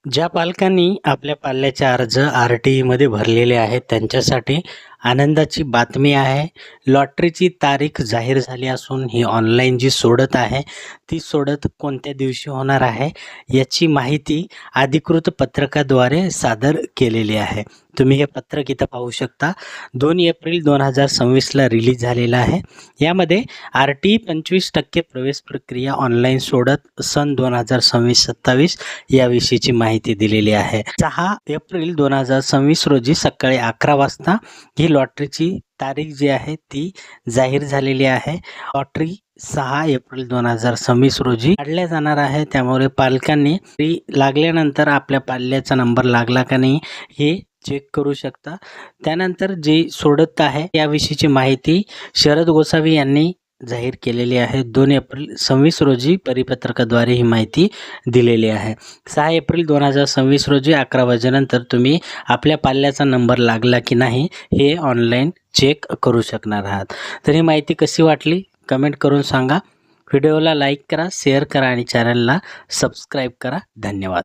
ज्या पालकांनी आपल्या पाल्याचे अर्ज RTEमध्ये भरलेले आहेत त्यांच्यासाठी आनंदाची बातमी आहे. लॉटरीची तारीख जाहीर झाली असून ही ऑनलाईन जी सोडत आहे ती सोडत कोणत्या दिवशी होणार आहे याची माहिती अधिकृत पत्रकाद्वारे सादर केलेली आहे. तुम्ही हे पत्रक इथं पाहू शकता. 2 एप्रिल 2026ला रिलीज झालेलं आहे. यामध्ये RTE 25% प्रवेश प्रक्रिया ऑनलाईन सोडत सन 2026-27 याविषयीची माहिती दिलेली आहे. 6 एप्रिल 2026 रोजी सकाळी 11 वाजता ही लॉटरीची तारीख जी आहे ती जाहीर झालेली आहे. लॉटरी 6 एप्रिल 2026 रोजी काढल्या जाणार आहे. त्यामुळे पालकांनी लागल्यानंतर आपल्या पाल्याचा नंबर लागला का नाही हे चेक करू शकता. त्यानंतर जे सोडत आहे याविषयीची माहिती शरद गोसावी यांनी जाहीर केलेली आहे. 2 एप्रिल 26 रोजी परिपत्रकाद्वारे ही माहिती दिलेली आहे. 6 एप्रिल 2026 रोजी 11 वाजेनंतर तुम्ही आपल्या पाल्याचा नंबर लागला की नाही हे ऑनलाईन चेक करू शकणार आहात. तर ही माहिती कशी वाटली कमेंट करून सांगा. व्हिडिओला लाईक करा, शेअर करा आणि चॅनलला सबस्क्राईब करा. धन्यवाद.